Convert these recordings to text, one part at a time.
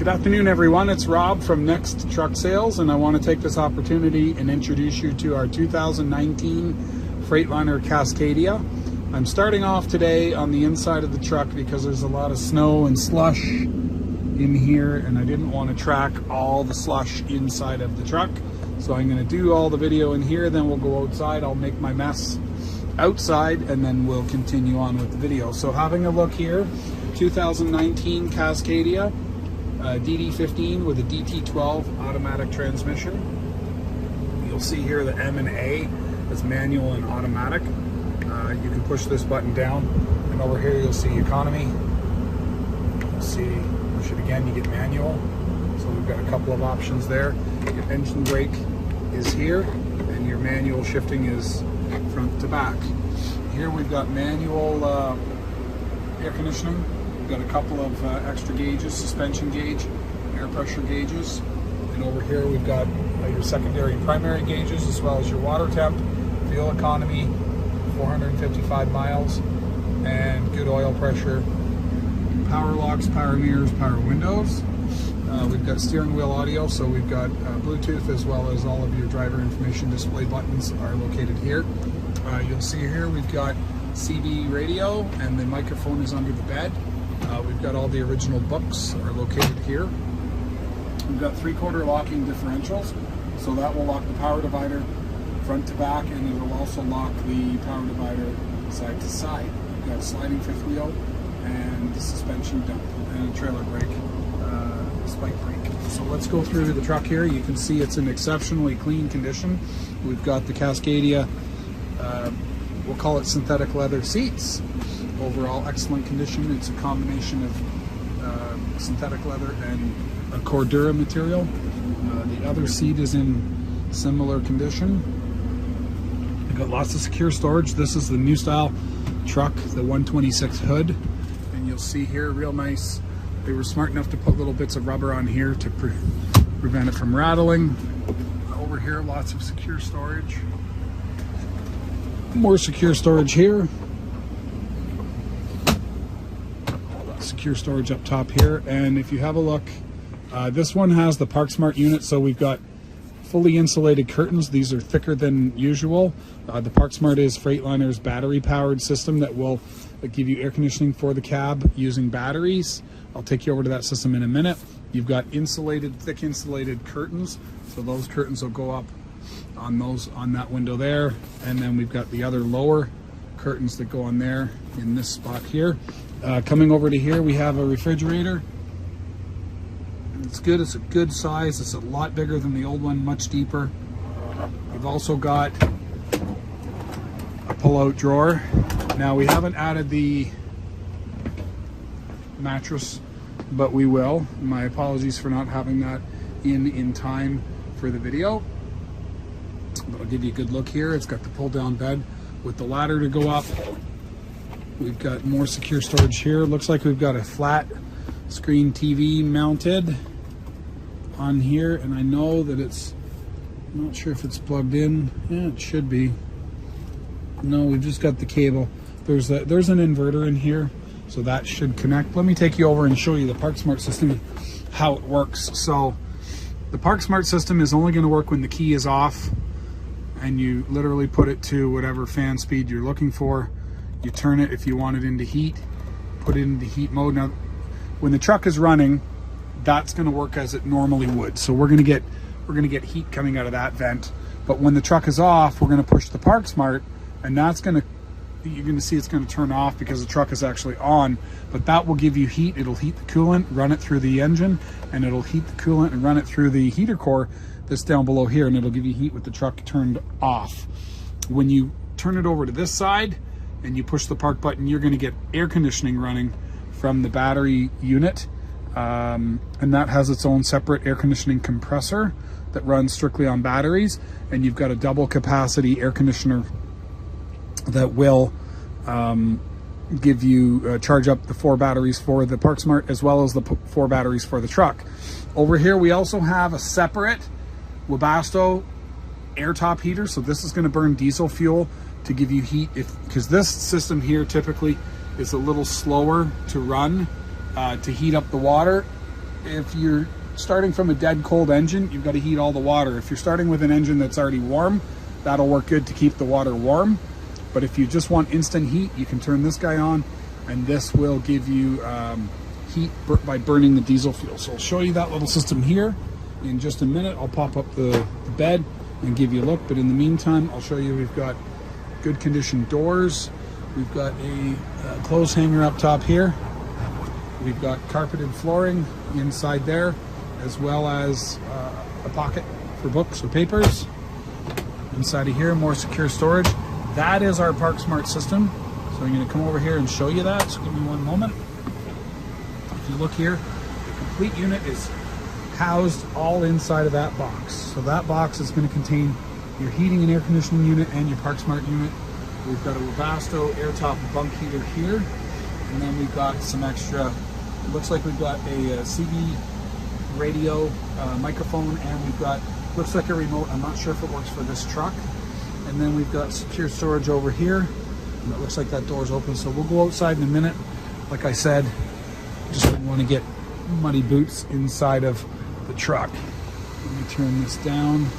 Good afternoon, everyone. It's Rob from Next Truck Sales, and I want to take this opportunity and introduce you to our 2019 Freightliner Cascadia. I'm starting off today on the inside of the truck because there's a lot of snow and slush in here, and I didn't want to track all the slush inside of the truck. So I'm going to do all the video in here, then we'll go outside. I'll make my mess outside, and then we'll continue on with the video. So having a look here, 2019 Cascadia. DD15 with a DT12 automatic transmission. You'll see here the M and A is manual and automatic. You can push this button down, and over here you'll see economy. You'll see, push it again, you get manual. So we've got a couple of options there. Your engine brake is here, and your manual shifting is front to back. Here we've got manual air conditioning. We've got a couple of extra gauges, suspension gauge, air pressure gauges, and over here we've got your secondary and primary gauges, as well as your water temp, fuel economy, 455 miles, and good oil pressure, power locks, power mirrors, power windows. We've got steering wheel audio, so we've got Bluetooth, as well as all of your driver information display buttons are located here. You'll see here we've got CB radio, and the microphone is under the bed. We've got all the original books are located here. We've got 3/4 locking differentials, so that will lock the power divider front to back, and it will also lock the power divider side to side. We've got a sliding fifth wheel and suspension dump and a trailer brake, spike brake. So let's go through the truck here. You can see it's in exceptionally clean condition. We've got the Cascadia, we'll call it synthetic leather seats. Overall excellent condition. It's a combination of synthetic leather and a Cordura material. The other seat is in similar condition. We've got lots of secure storage. This is the new style truck, the 126 hood, and you'll see here real nice. They were smart enough to put little bits of rubber on here to prevent it from rattling. Over here, lots of secure storage. More secure storage here. Secure storage up top here, and if you have a look, this one has the ParkSmart unit, so we've got fully insulated curtains. These are thicker than usual. The ParkSmart is Freightliner's battery powered system that will give you air conditioning for the cab using batteries. I'll take you over to that system in a minute. You've got insulated, thick insulated curtains, so those curtains will go up on that window there, and then we've got the other lower curtains that go on there in this spot here. Coming over to here, we have a refrigerator. It's good. It's a good size. It's a lot bigger than the old one, much deeper. We've also got a pull-out drawer. Now, we haven't added the mattress, but we will. My apologies for not having that in time for the video. But I'll give you a good look here. It's got the pull-down bed with the ladder to go up. We've got more secure storage here. Looks like we've got a flat screen TV mounted on here, and I know that it's, I'm not sure if it's plugged in. Yeah, it should be. No, we've just got the cable. There's an inverter in here, so that should connect. Let me take you over and show you the ParkSmart system, how it works. So the ParkSmart system is only going to work when the key is off, and you literally put it to whatever fan speed you're looking for. You turn it if you want it into heat, put it into heat mode. Now, when the truck is running, that's going to work as it normally would. So we're going to get heat coming out of that vent. But when the truck is off, we're going to push the ParkSmart, and that's going to, you're going to see it's going to turn off because the truck is actually on. But that will give you heat. It'll heat the coolant, run it through the engine, and it'll heat the coolant and run it through the heater core that's down below here, and it'll give you heat with the truck turned off. When you turn it over to this side and you push the park button, you're going to get air conditioning running from the battery unit, and that has its own separate air conditioning compressor that runs strictly on batteries, and you've got a double capacity air conditioner that will give you charge up the 4 batteries for the ParkSmart as well as the 4 batteries for the truck. Over here we also have a separate Webasto air top heater, so this is going to burn diesel fuel to give you heat, because this system here typically is a little slower to run to heat up the water. if you're starting from a dead cold engine, you've got to heat all the water. If you're starting with an engine that's already warm, that'll work good to keep the water warm. But if you just want instant heat, you can turn this guy on, and this will give you heat by burning the diesel fuel. So I'll show you that little system here in just a minute. I'll pop up the bed and give you a look, but in the meantime, I'll show you we've got good condition doors. We've got a clothes hanger up top here. We've got carpeted flooring inside there, as well as a pocket for books or papers. Inside of here, more secure storage. That is our ParkSmart system. So I'm going to come over here and show you that. So give me one moment. If you look here, the complete unit is housed all inside of that box. So that box is going to contain your heating and air conditioning unit and your ParkSmart unit. We've got a Webasto air-top bunk heater here, and then we've got some extra, looks like we've got a CB radio microphone, and we've got, looks like a remote. I'm not sure if it works for this truck. And then we've got secure storage over here, and it looks like that door's open. So we'll go outside in a minute. Like I said, just didn't want to get muddy boots inside of the truck. Let me turn this down.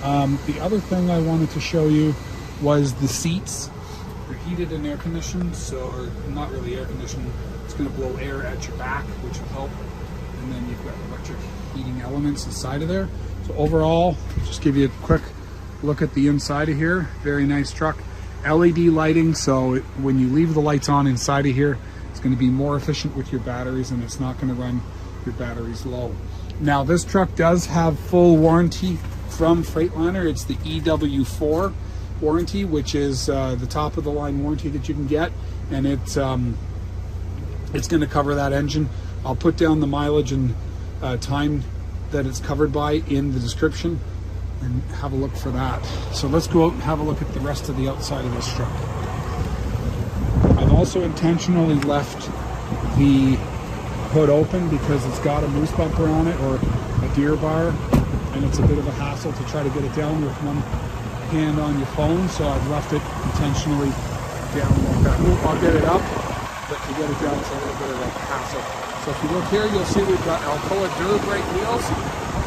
The other thing I wanted to show you was the seats. They're heated and air conditioned, so, or not really air conditioned. It's going to blow air at your back, which will help. And then you've got electric heating elements inside of there. So overall, just give you a quick look at the inside of here. Very nice truck. LED lighting, so when you leave the lights on inside of here, it's going to be more efficient with your batteries, and it's not going to run your batteries low. Now, this truck does have full warranty from Freightliner. It's the EW4 warranty, which is the top of the line warranty that you can get, and it's going to cover that engine. I'll put down the mileage and time that it's covered by in the description, and have a look for that. So let's go out and have a look at the rest of the outside of this truck. I've also intentionally left the hood open because it's got a moose bumper on it, or a deer bar, and it's a bit of a hassle to try to get it down with one hand on your phone, so I've left it intentionally down like that. I'll get it up, but to get it down it's a little bit of a hassle. So if you look here, you'll see we've got Alcoa Durabrake wheels.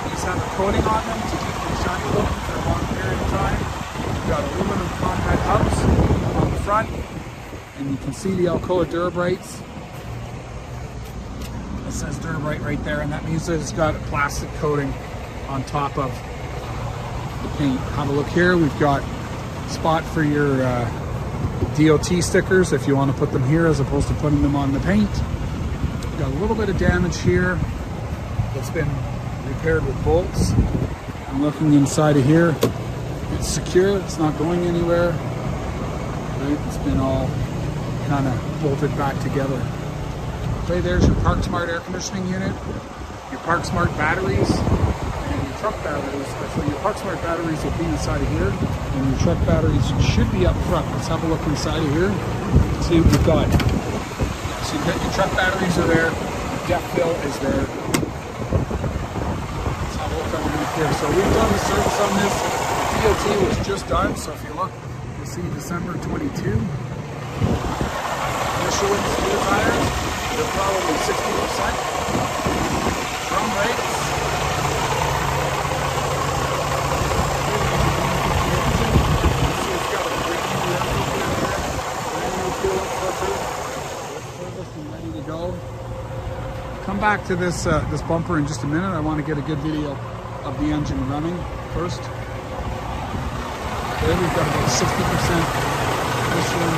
These have a coating on them to keep them shiny looking for a long period of time. We've got aluminum contact hubs on the front, and you can see the Alcoa Durabrakes. It says Durabrake right there, and that means that it's got a plastic coating on top of the paint. Have a look here. We've got a spot for your DOT stickers if you want to put them here as opposed to putting them on the paint. We've got a little bit of damage here that's been repaired with bolts. I'm looking inside of here. It's secure. It's not going anywhere. Right? It's been all kind of bolted back together. Okay, there's your ParkSmart air conditioning unit, your ParkSmart batteries, and your truck batteries. So your ParkSmart batteries will be inside of here, and your truck batteries should be up front. Let's have a look inside of here. See what we've got. So you've got your truck batteries are there, your depth fill is there. Let's have a look underneath here. So we've done the service on this. The DOT was just done, so if you look, you'll see December 22. Michelin steel tires, they're probably 60%. Drum brakes. Ready to go. Come back to this this bumper in just a minute. I want to get a good video of the engine running first. There we've got about 60% Michelin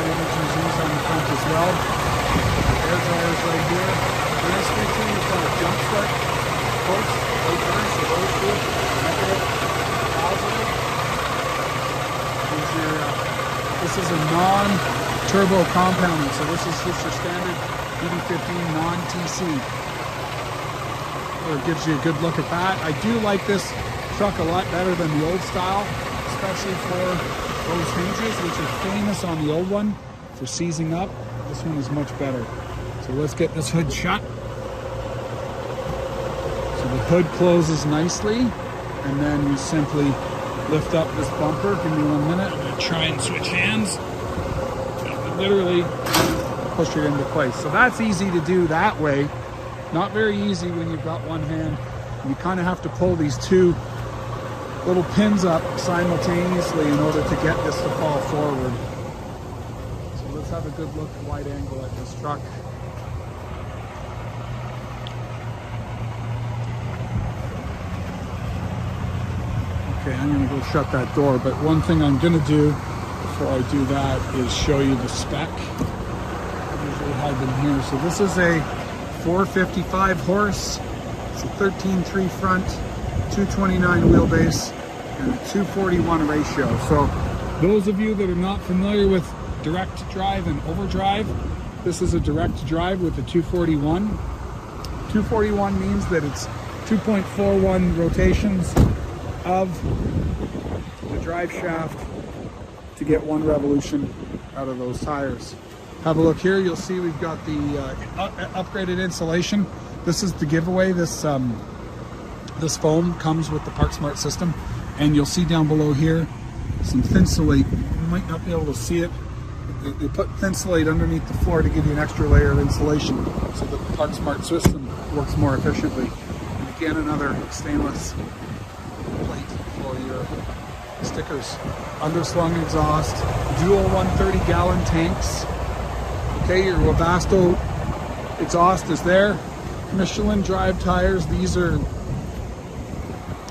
engines used on the front as well. Air dryers right here. Nice feature, we've got a jump start post right there, so those two, negative, positive. This is a non-turbo compounding, so this is just your standard ED15 non-TC. So it gives you a good look at that. I do like this truck a lot better than the old style, especially for those hinges, which are famous on the old one for seizing up. This one is much better. So let's get this hood shut. So the hood closes nicely, and then you simply lift up this bumper. Give me 1 minute. I'm going to try and switch hands. Literally push it into place. So that's easy to do that way. Not very easy when you've got one hand. You kind of have to pull these two little pins up simultaneously in order to get this to fall forward. So let's have a good look wide angle at this truck. Okay, I'm going to go shut that door, but one thing I'm going to do before I do that is show you the spec. I usually hide them here. So this is a 455 horse. It's a 13.3 front, 229 wheelbase, and a 241 ratio. So those of you that are not familiar with direct drive and overdrive, this is a direct drive with a 241. 241 means that it's 2.41 rotations of the drive shaft to get one revolution out of those tires. Have a look here. You'll see we've got the upgraded insulation. This is the giveaway. This foam comes with the ParkSmart system, and you'll see down below here some Thinsulate. You might not be able to see it. They put Thinsulate underneath the floor to give you an extra layer of insulation so that the ParkSmart system works more efficiently. And again, another stainless plate for your stickers. Underslung exhaust, dual 130-gallon tanks. Okay, your Webasto exhaust is there. Michelin drive tires. These are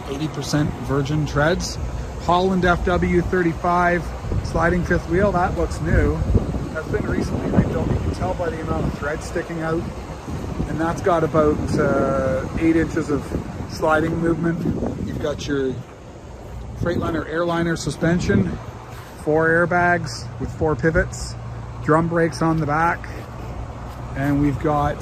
80% virgin treads. Holland FW35 sliding fifth wheel. That looks new. That's been recently rebuilt. You can tell by the amount of thread sticking out. And that's got about 8 inches of sliding movement. You've got your Freightliner Airliner suspension, 4 airbags with 4 pivots, drum brakes on the back, and we've got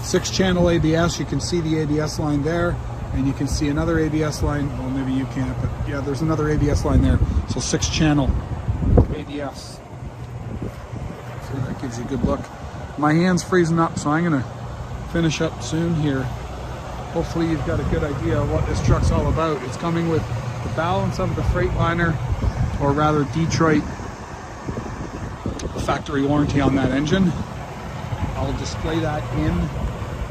6-channel ABS. You can see the ABS line there, and you can see another ABS line. Well, maybe you can't, but yeah, there's another ABS line there. So 6-channel ABS. So that gives you a good look. My hand's freezing up, so I'm gonna finish up soon here. Hopefully you've got a good idea of what this truck's all about. It's coming with the balance of the Freightliner, or rather Detroit factory warranty on that engine. I'll display that in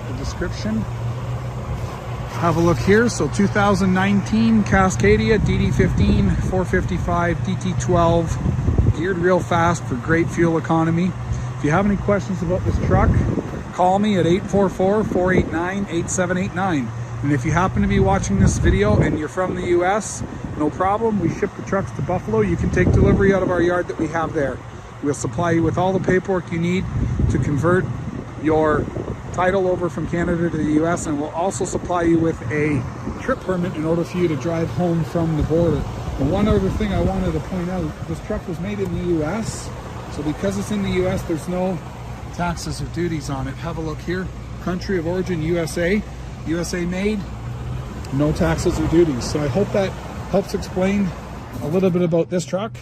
the description. Have a look here. So 2019 Cascadia DD15 455 DT12, geared real fast for great fuel economy. If you have any questions about this truck, call me at 844-489-8789. And if you happen to be watching this video and you're from the US, no problem. We ship the trucks to Buffalo. You can take delivery out of our yard that we have there. We'll supply you with all the paperwork you need to convert your title over from Canada to the US, and we'll also supply you with a trip permit in order for you to drive home from the border. And one other thing I wanted to point out, this truck was made in the US, so because it's in the US, there's no taxes or duties on it. Have a look here. Country of origin, USA. USA made, no taxes or duties. So I hope that helps explain a little bit about this truck.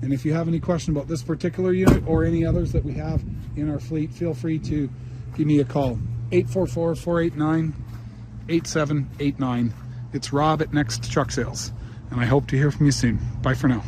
And if you have any question about this particular unit or any others that we have in our fleet, feel free to give me a call. 844-489-8789. It's Rob at Next Truck Sales, and I hope to hear from you soon. Bye for now.